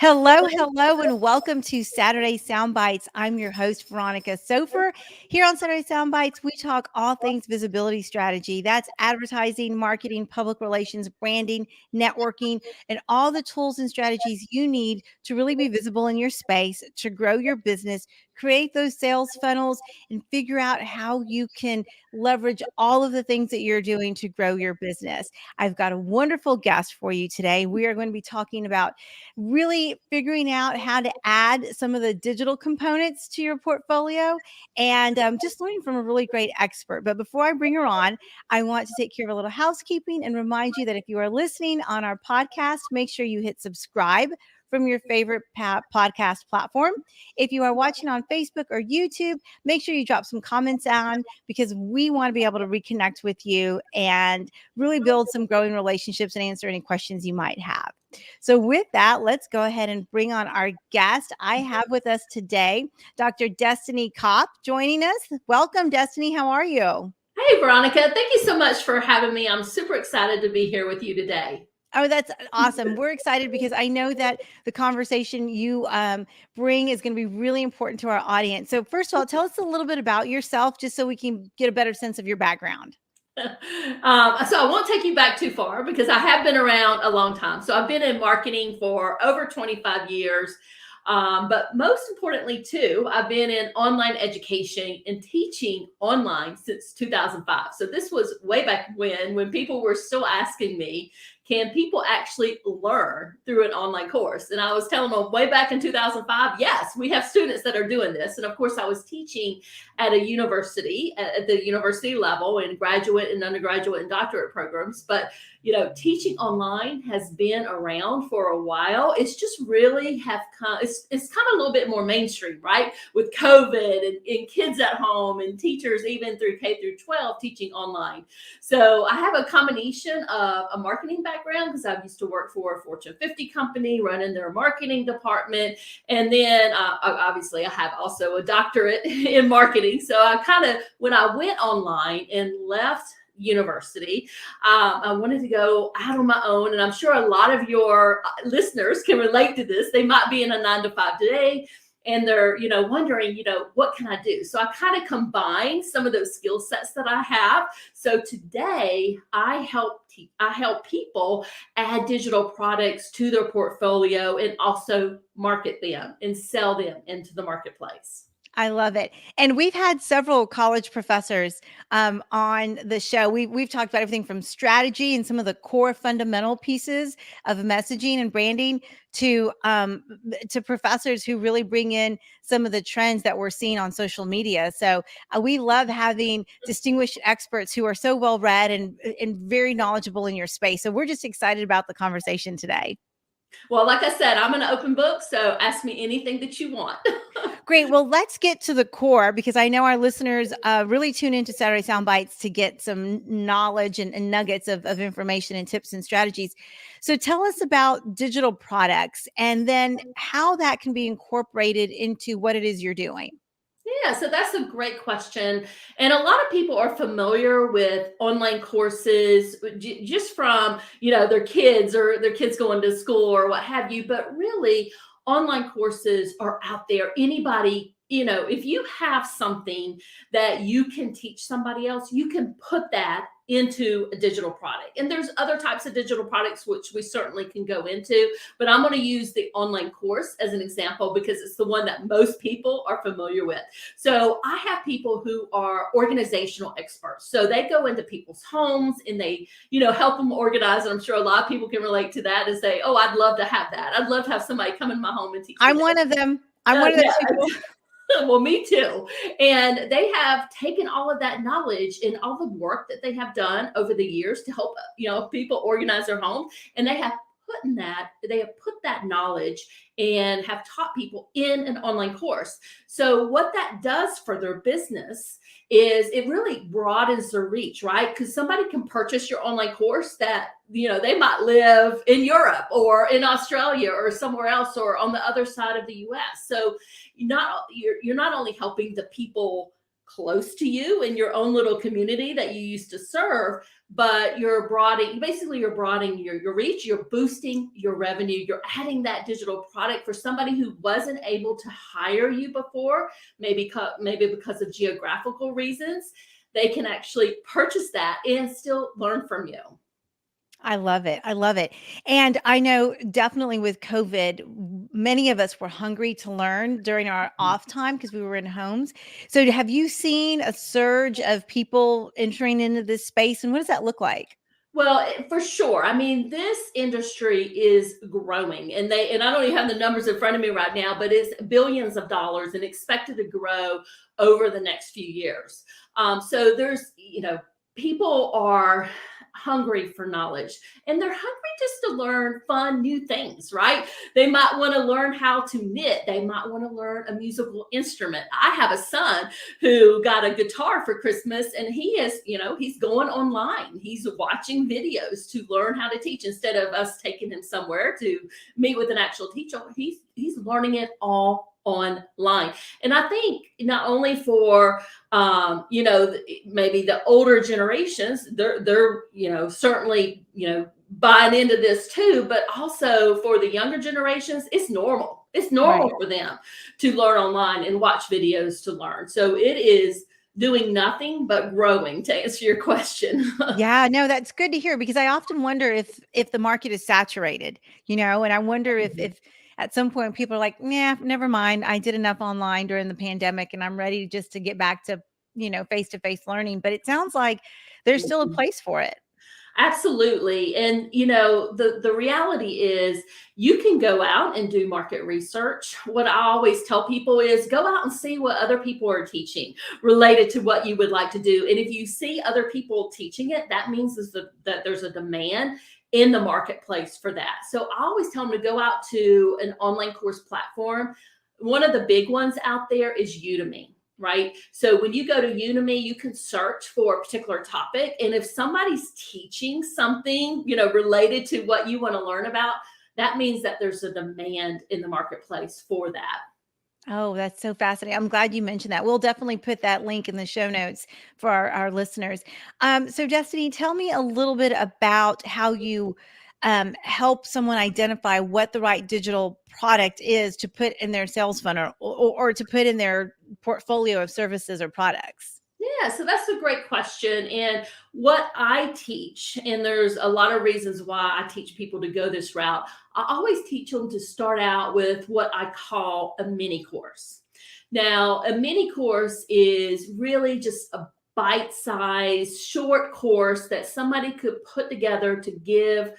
Hello, and welcome to Saturday Soundbites. I'm your host, Veronica Sofer. Here on Saturday Soundbites, we talk all things visibility strategy. That's advertising, marketing, public relations, branding, networking, and all the tools and strategies you need to really be visible in your space, to grow your business, create those sales funnels, and figure out how you can leverage all of the things that you're doing to grow your business. I've got a wonderful guest for you today. We are going to be talking about really figuring out how to add some of the digital components to your portfolio and just learning from a really great expert. But before I bring her on, I want to take care of a little housekeeping and remind you that if you are listening on our podcast, make sure you hit subscribe from your favorite podcast platform. If you are watching on Facebook or YouTube, make sure you drop some comments down because we want to be able to reconnect with you and really build some growing relationships and answer any questions you might have. So with that, let's go ahead and bring on our guest. I have with us today Dr. Destini Copp joining us. Welcome, Destini. How are you? Hey, Veronica. Thank you so much for having me. I'm super excited to be here with you today. Oh, that's awesome. We're excited because I know that the conversation you bring is going to be really important to our audience. So first of all, tell us a little bit about yourself just so we can get a better sense of your background. So I won't take you back too far because I have been around a long time. So I've been in marketing for over 25 years. But most importantly, too, I've been in online education and teaching online since 2005. So this was way back when people were still asking me, can people actually learn through an online course? And I was telling them way back in 2005, yes, we have students that are doing this. And of course, I was teaching at a university, at the university level in graduate and undergraduate and doctorate programs. But teaching online has been around for a while. It's just really have come, it's kind of a little bit more mainstream, right? With COVID and kids at home and teachers even through K through 12 teaching online. So I have a combination of a marketing background because I used to work for a Fortune 50 company running their marketing department. And then obviously I have also a doctorate in marketing. So I kind of, when I went online and left university, I wanted to go out on my own. And I'm sure a lot of your listeners can relate to this. They might be in a 9-to-5 today and they're, wondering, what can I do? So I kind of combine some of those skill sets that I have. So today I help people add digital products to their portfolio and also market them and sell them into the marketplace. I love it. And we've had several college professors on the show. We've talked about everything from strategy and some of the core fundamental pieces of messaging and branding to professors who really bring in some of the trends that we're seeing on social media. So we love having distinguished experts who are so well read and very knowledgeable in your space. So we're just excited about the conversation today. Well, like I said, I'm an open book, so ask me anything that you want. Great. Well, let's get to the core because I know our listeners really tune into Saturday Soundbites to get some knowledge and nuggets of information and tips and strategies. So tell us about digital products and then how that can be incorporated into what it is you're doing. Yeah, so that's a great question. And a lot of people are familiar with online courses just from, their kids or their kids going to school or what have you. But really, online courses are out there. Anybody, if you have something that you can teach somebody else, you can put that into a digital product. And there's other types of digital products, which we certainly can go into, but I'm going to use the online course as an example because it's the one that most people are familiar with. So I have people who are organizational experts. So they go into people's homes and they, help them organize. And I'm sure a lot of people can relate to that and say, oh, I'd love to have that. I'd love to have somebody come in my home and teach me. I'm one of them. I'm one of those people. Well, me too. And they have taken all of that knowledge and all the work that they have done over the years to help, people organize their home. And they have put that knowledge and have taught people in an online course. So what that does for their business is it really broadens their reach, right? Because somebody can purchase your online course that, they might live in Europe or in Australia or somewhere else or on the other side of the US. So you're not only helping the people close to you in your own little community that you used to serve, but you're broadening your reach, you're boosting your revenue, you're adding that digital product for somebody who wasn't able to hire you before, maybe because of geographical reasons. They can actually purchase that and still learn from you. I love it. I love it. And I know definitely with COVID, many of us were hungry to learn during our off time because we were in homes. So have you seen a surge of people entering into this space, and what does that look like? Well, for sure. I mean, this industry is growing, and I don't even have the numbers in front of me right now, but it's billions of dollars and expected to grow over the next few years. So there's, people are hungry for knowledge, and they're hungry just to learn fun new things, right? They might want to learn how to knit. They might want to learn a musical instrument. I have a son who got a guitar for Christmas, and he's going online. He's watching videos to learn how to teach instead of us taking him somewhere to meet with an actual teacher. He's learning it all online. And I think not only for maybe the older generations, they're certainly buying into this too, but also for the younger generations, it's normal. It's normal Right. for them to learn online and watch videos to learn. So it is doing nothing but growing, to answer your question. Yeah, no, that's good to hear because I often wonder if the market is saturated, and I wonder if at some point people are like, "Nah, never mind. I did enough online during the pandemic and I'm ready just to get back to, face-to-face learning." But it sounds like there's still a place for it. Absolutely. And the reality is you can go out and do market research. What I always tell people is go out and see what other people are teaching related to what you would like to do. And if you see other people teaching it, that means that there's a demand in the marketplace for that. So I always tell them to go out to an online course platform. One of the big ones out there is Udemy. Right? So when you go to Udemy, you can search for a particular topic. And if somebody's teaching something, related to what you want to learn about, that means that there's a demand in the marketplace for that. Oh, that's so fascinating. I'm glad you mentioned that. We'll definitely put that link in the show notes for our listeners. So Destiny, tell me a little bit about how you help someone identify what the right digital product is to put in their sales funnel or to put in their portfolio of services or products. Yeah, so that's a great question. And what I teach, and there's a lot of reasons why I teach people to go this route, I always teach them to start out with what I call a mini course. Now, a mini course is really just a bite-sized short course that somebody could put together to give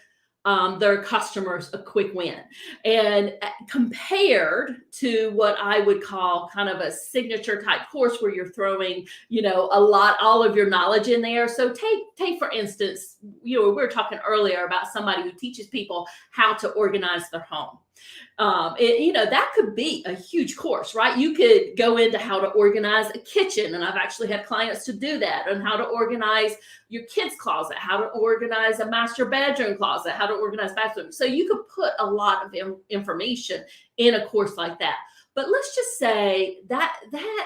their customers a quick win. And compared to what I would call kind of a signature type course where you're throwing, all of your knowledge in there. So take for instance, we were talking earlier about somebody who teaches people how to organize their home. That could be a huge course, right? You could go into how to organize a kitchen, and I've actually had clients to do that, and how to organize your kids' closet, how to organize a master bedroom closet, how to organize bathrooms. So you could put a lot of information in a course like that. But let's just say that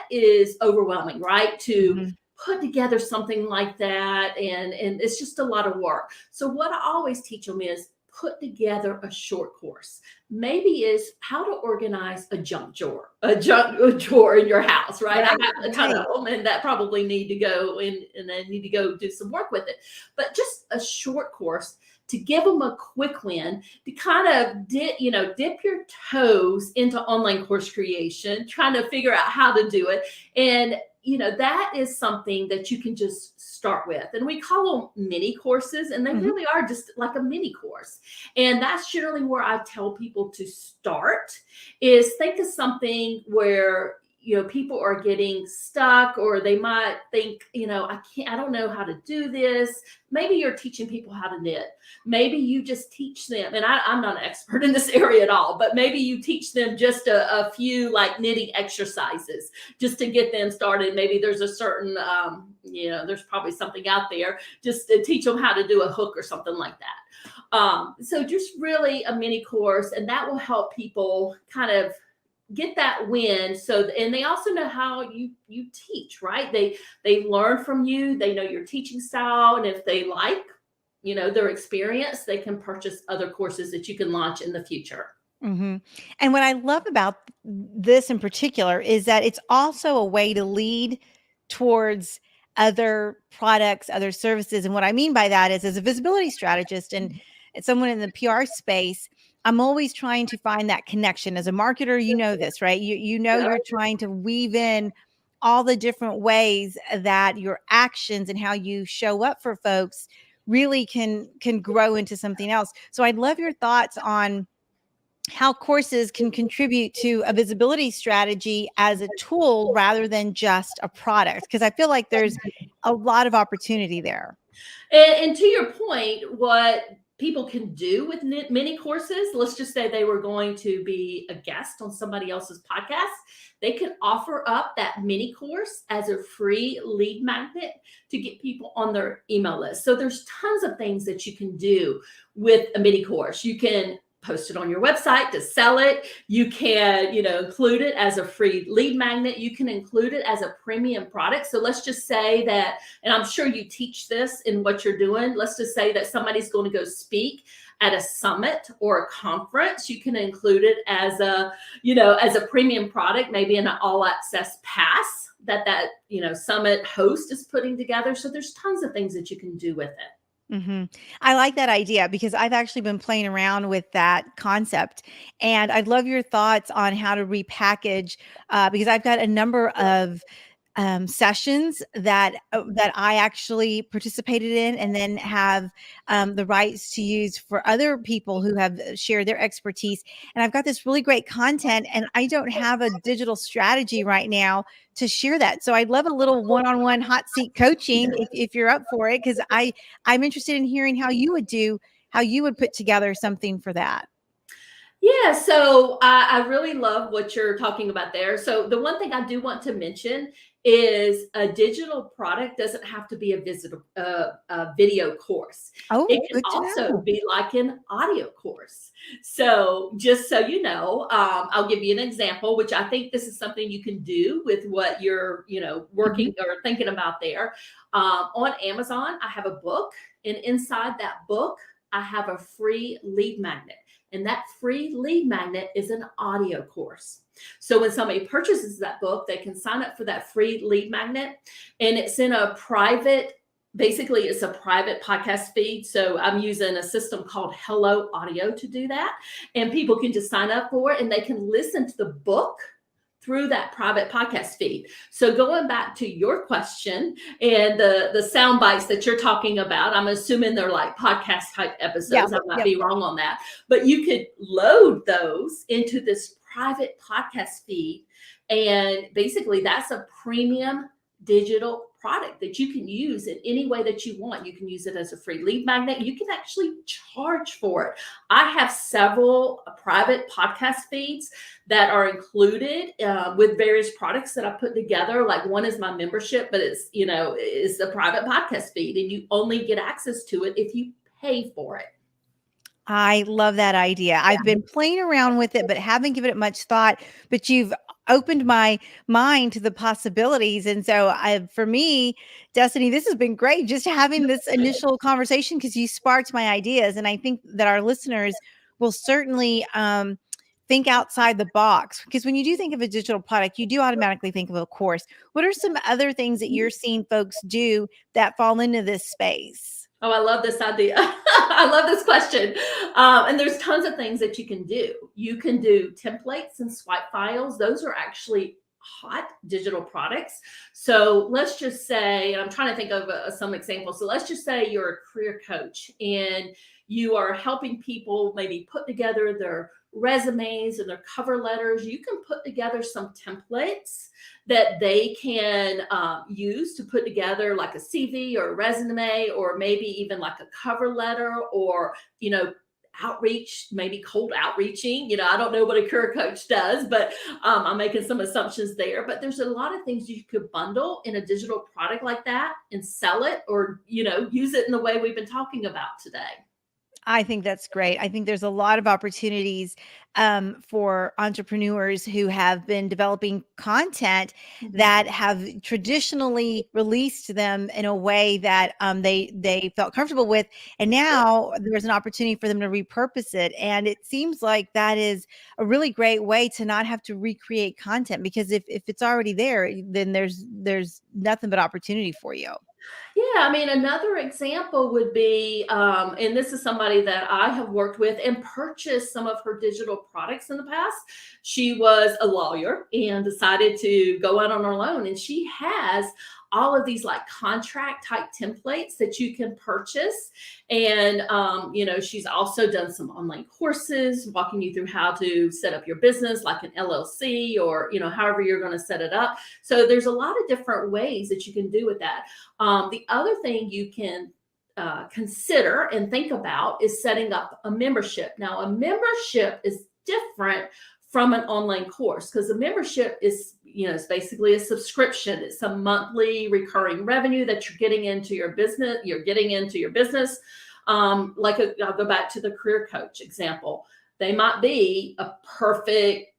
is overwhelming, right? To Mhm. put together something like that, and it's just a lot of work. So what I always teach them is put together a short course. Maybe is how to organize a junk drawer in your house, right? I Right, have a ton right. of them, and that probably need to go in, and then need to go do some work with it. But just a short course to give them a quick win, to kind of dip your toes into online course creation, trying to figure out how to do it. And that is something that you can just start with. And we call them mini courses, and they Mhm. really are just like a mini course. And that's generally where I tell people to start, is think of something where people are getting stuck, or they might think, I don't know how to do this. Maybe you're teaching people how to knit. Maybe you just teach them, and I'm not an expert in this area at all, but maybe you teach them just a few like knitting exercises just to get them started. Maybe there's a certain, there's probably something out there just to teach them how to do a hook or something like that. So just really a mini course, and that will help people kind of get that win. So, and they also know how you teach, right? They learn from you. They know your teaching style, and if they like, their experience, they can purchase other courses that you can launch in the future. Mhm. And what I love about this in particular is that it's also a way to lead towards other products, other services. And what I mean by that is, as a visibility strategist and someone in the PR space, I'm always trying to find that connection. As a marketer, you know this, right? You know Yeah. you're trying to weave in all the different ways that your actions and how you show up for folks really can grow into something else. So I'd love your thoughts on how courses can contribute to a visibility strategy as a tool rather than just a product, because I feel like there's a lot of opportunity there. And to your point, what people can do with mini courses, let's just say they were going to be a guest on somebody else's podcast, they can offer up that mini course as a free lead magnet to get people on their email list. So there's tons of things that you can do with a mini course. You can post it on your website to sell it. You can, include it as a free lead magnet. You can include it as a premium product. So let's just say that, and I'm sure you teach this in what you're doing. Let's just say that somebody's going to go speak at a summit or a conference. You can include it as as a premium product, maybe in an all access pass that summit host is putting together. So there's tons of things that you can do with it. I like that idea because I've actually been playing around with that concept, and I'd love your thoughts on how to repackage, because I've got a number of sessions that I actually participated in, and then have the rights to use for other people who have shared their expertise. And I've got this really great content, and I don't have a digital strategy right now to share that. So I'd love a little one-on-one hot seat coaching if you're up for it, because I'm interested in hearing how you would put together something for that. Yeah, so I really love what you're talking about there. So the one thing I do want to mention is a digital product doesn't have to be a video course. Oh, It can good to also know. be like an audio course. So just so you know, I'll give you an example, which I think this is something you can do with what you're, Mhm. working or thinking about there. On Amazon, I have a book, and inside that book, I have a free lead magnet. And that free lead magnet is an audio course. So when somebody purchases that book, they can sign up for that free lead magnet, and it's in a private, basically it's a private podcast feed. So I'm using a system called Hello Audio to do that. And people can just sign up for it, and they can listen to the book through that private podcast feed. So going back to your question and the sound bites that you're talking about, I'm assuming they're like podcast type Yeah. episodes. I might Yep. be wrong on that, but you could load those into this private podcast feed. And basically that's a premium digital product that you can use in any way that you want. You can use it as a free lead magnet. You can actually charge for it. I have several private podcast feeds that are included with various products that I put together. Like one is my membership, but it's a private podcast feed, and you only get access to it if you pay for it. I love that idea. I've been playing around with it, but haven't given it much thought. But you've opened my mind to the possibilities. And so for me, Destiny, this has been great just having this initial conversation, because you sparked my ideas. And I think that our listeners will certainly think outside the box, because when you do think of a digital product, you do automatically think of a course. What are some other things that you're seeing folks do that fall into this space? Oh, I love this idea. I love this question. And there's tons of things that you can do. You can do templates and swipe files. Those are actually hot digital products. So let's just say, and I'm trying to think of some examples. So let's just say you're a career coach and you are helping people maybe put together their resumes and their cover letters. You can put together some templates that they can use to put together like a CV or a resume, or maybe even like a cover letter, or outreach, maybe cold outreaching. I don't know what a career coach does, but I'm making some assumptions there. But there's a lot of things you could bundle in a digital product like that and sell it, or use it in the way we've been talking about today. I think that's great. I think there's a lot of opportunities for entrepreneurs who have been developing content Mhm. that have traditionally released them in a way that they felt comfortable with, and now there's an opportunity for them to repurpose it. And it seems like that is a really great way to not have to recreate content, because if it's already there, then there's nothing but opportunity for you. Yeah, I mean, another example would be, and this is somebody that I have worked with and purchased some of her digital products in the past. She was a lawyer and decided to go out on her own, and she has all of these like contract type templates that you can purchase. And, she's also done some online courses walking you through how to set up your business, like an LLC or, however you're going to set it up. So there's a lot of different ways that you can do with that. The other thing you can consider and think about is setting up a membership. Now, a membership is different from an online course because a membership is, it's basically a subscription. It's some monthly recurring revenue that you're getting into your business. I'll go back to the career coach example. They might be a perfect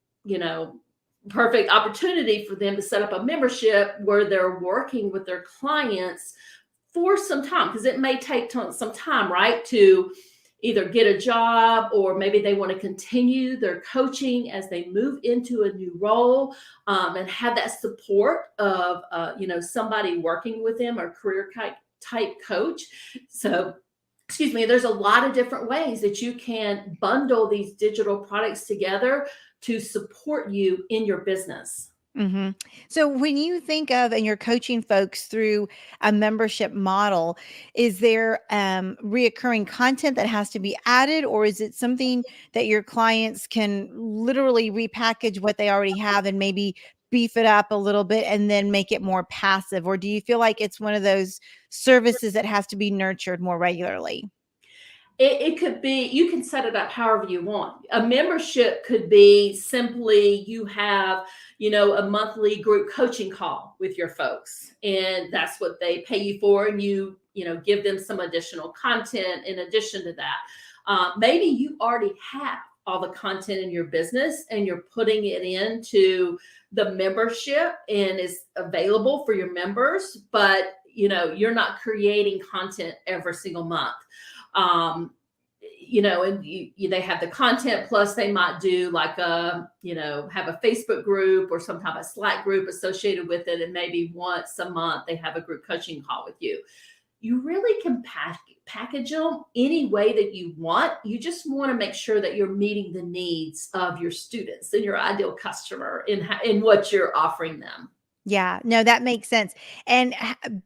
opportunity for them to set up a membership where they're working with their clients for some time, because it may take some time, right, to either get a job, or maybe they want to continue their coaching as they move into a new role, and have that support of somebody working with them, or career type coach. So excuse me, there's a lot of different ways that you can bundle these digital products together to support you in your business. hmm So when you think of, and you're coaching folks through a membership model, is there reoccurring content that has to be added, or is it something that your clients can literally repackage what they already have and maybe beef it up a little bit and then make it more passive? Or do you feel like it's one of those services that has to be nurtured more regularly? It could be, you can set it up however you want. A membership could be simply you have, a monthly group coaching call with your folks, and that's what they pay you for. And give them some additional content in addition to that. Maybe you already have all the content in your business and you're putting it into the membership and is available for your members, but you're not creating content every single month. um, and they have the content, plus they might do like have a Facebook group or some type of Slack group associated with it. And maybe once a month they have a group coaching call with you. You really can package them any way that you want. You just want to make sure that you're meeting the needs of your students and your ideal customer in what you're offering them. Yeah, no, that makes sense. And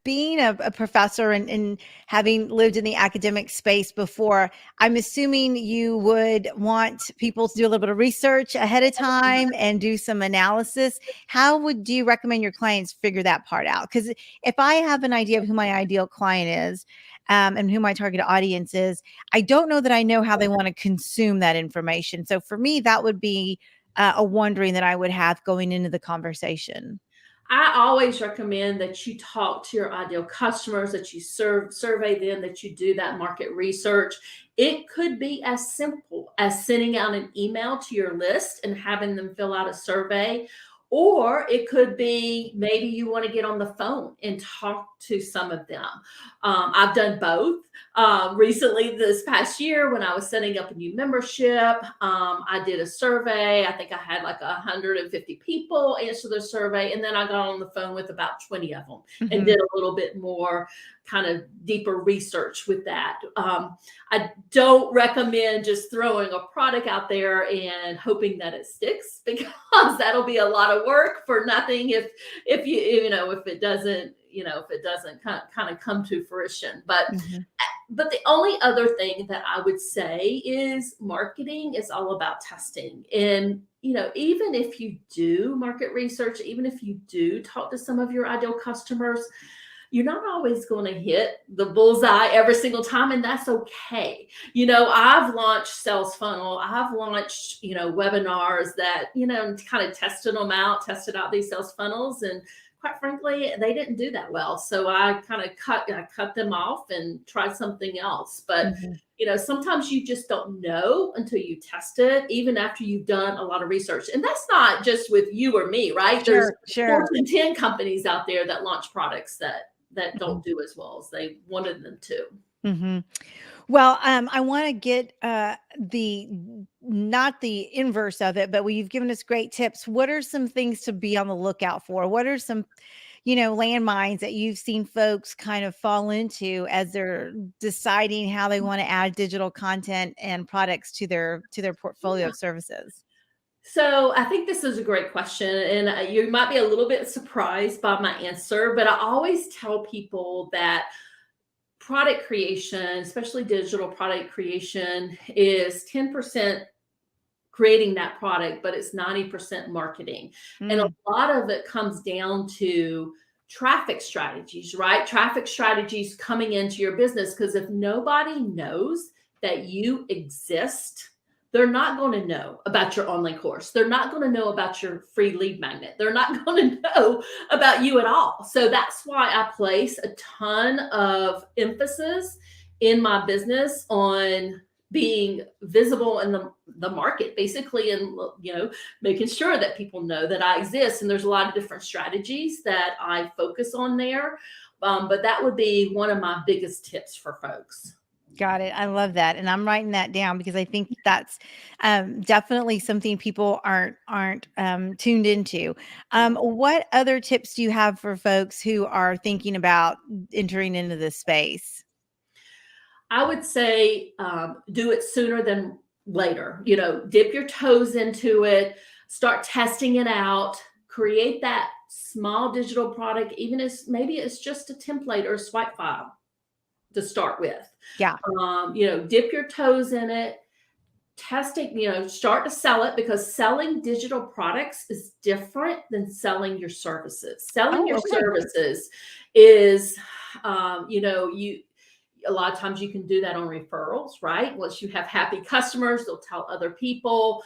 being a professor, and having lived in the academic space before, I'm assuming you would want people to do a little bit of research ahead of time and do some analysis. How would you recommend your clients figure that part out? Because if I have an idea of who my ideal client is, and who my target audience is, I don't know that I know how they want to consume that information. So for me, that would be a wondering that I would have going into the conversation. I always recommend that you talk to your ideal customers, that you survey them, that you do that market research. It could be as simple as sending out an email to your list and having them fill out a survey. Or it could be maybe you want to get on the phone and talk to some of them. I've done both. Recently, this past year, when I was setting up a new membership, I did a survey. I think I had like 150 people answer the survey. And then I got on the phone with about 20 of them and Mhm. did a little bit more kind of deeper research with that. I don't recommend just throwing a product out there and hoping that it sticks, because that'll be a lot of work for nothing if it doesn't kind of come to fruition. Mhm. But the only other thing that I would say is marketing is all about testing. And, even if you do market research, even if you do talk to some of your ideal customers, you're not always going to hit the bullseye every single time, and that's okay. I've launched sales funnel. I've launched, webinars that, kind of tested out these sales funnels. And quite frankly, they didn't do that well. So I kind of cut them off and tried something else. But Mhm. sometimes you just don't know until you test it, even after you've done a lot of research. And that's not just with you or me, right? There's Sure, sure. Fortune 10 companies out there that launch products that Mhm. don't do as well as they wanted them to. Mhm. Well, I want to get the not the inverse of it, but you've given us great tips. What are some things to be on the lookout for? What are some, landmines that you've seen folks kind of fall into as they're deciding how they want to add digital content and products to their portfolio Yeah. of services? So I think this is a great question, and you might be a little bit surprised by my answer, but I always tell people that product creation, especially digital product creation, is 10% creating that product, but it's 90% marketing. And a Mm, lot of it comes down to traffic strategies, right? Traffic strategies coming into your business. Because if nobody knows that you exist, they're not going to know about your online course. They're not going to know about your free lead magnet. They're not going to know about you at all. So that's why I place a ton of emphasis in my business on being visible in the market, basically, and making sure that people know that I exist. And there's a lot of different strategies that I focus on there, but that would be one of my biggest tips for folks. got it. I love that, and I'm writing that down because I think that's definitely something people aren't tuned into. What other tips do you have for folks who are thinking about entering into this space? I would say do it sooner than later. Dip your toes into it, start testing it out, create that small digital product, even as maybe it's just a template or a swipe file to start with. Yeah. Dip your toes in it, test it, start to sell it, because selling digital products is different than selling your services. Selling Oh, your okay. services is, you a lot of times you can do that on referrals, right? Once you have happy customers, they'll tell other people.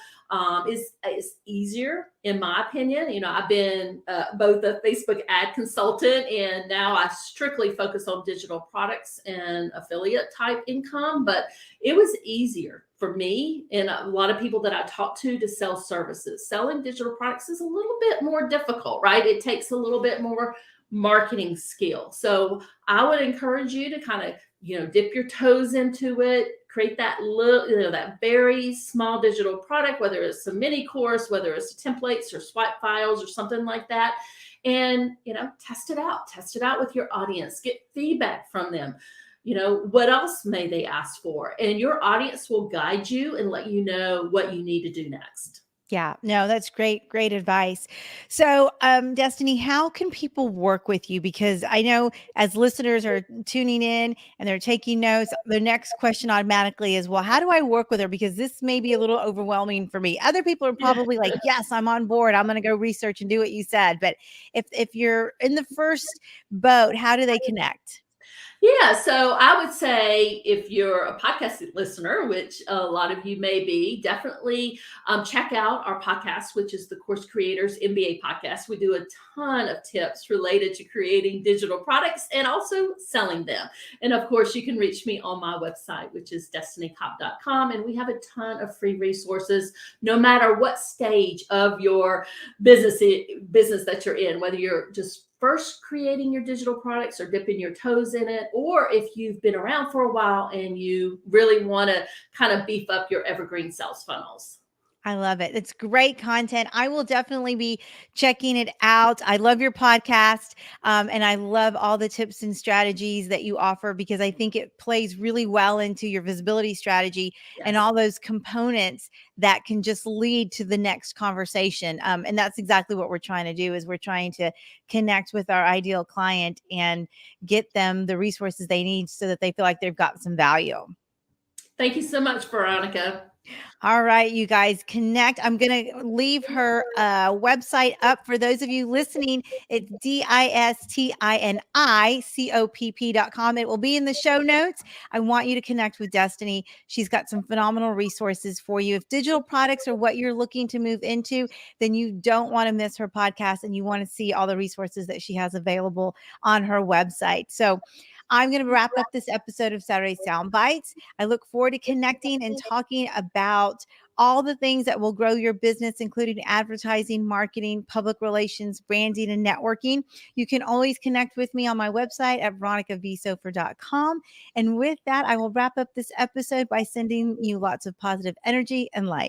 It's easier, in my opinion. I've been both a Facebook ad consultant, and now I strictly focus on digital products and affiliate type income. But it was easier for me and a lot of people that I talk to sell services. Selling digital products is a little bit more difficult, right? It takes a little bit more marketing skill. So I would encourage you to kind of dip your toes into it, create that little, that very small digital product, whether it's a mini course, whether it's templates or swipe files or something like that. And, test it out with your audience, get feedback from them. What else may they ask for? And your audience will guide you and let you know what you need to do next. Yeah, no, that's great, great advice. So, Destiny, how can people work with you? Because I know as listeners are tuning in and they're taking notes, the next question automatically is, well, how do I work with her? Because this may be a little overwhelming for me. Other people are Yeah. probably like, yes, I'm on board. I'm going to go research and do what you said. But if you're in the first boat, how do they connect? Yeah, so I would say if you're a podcast listener, which a lot of you may be, definitely check out our podcast, which is the Course Creators MBA podcast. We do a ton of tips related to creating digital products and also selling them. And of course, you can reach me on my website, which is destinicopp.com. And we have a ton of free resources, no matter what stage of your business that you're in, whether you're just first creating your digital products or dipping your toes in it, or if you've been around for a while and you really want to kind of beef up your evergreen sales funnels. I love it. It's great content. I will definitely be checking it out. I love your podcast. And I love all the tips and strategies that you offer because I think it plays really well into your visibility strategy and Yes. all those components that can just lead to the next conversation. And that's exactly what we're trying to do is we're trying to connect with our ideal client and get them the resources they need so that they feel like they've got some value. Thank you so much, Veronica. All right, you guys connect. I'm going to leave her website up for those of you listening. It's DISTINICOPP.com. It will be in the show notes. I want you to connect with Destini. She's got some phenomenal resources for you. If digital products are what you're looking to move into, then you don't want to miss her podcast and you want to see all the resources that she has available on her website. So I'm going to wrap up this episode of Saturday Soundbites. I look forward to connecting and talking about all the things that will grow your business, including advertising, marketing, public relations, branding, and networking. You can always connect with me on my website at veronicavsofer.com. And with that, I will wrap up this episode by sending you lots of positive energy and light.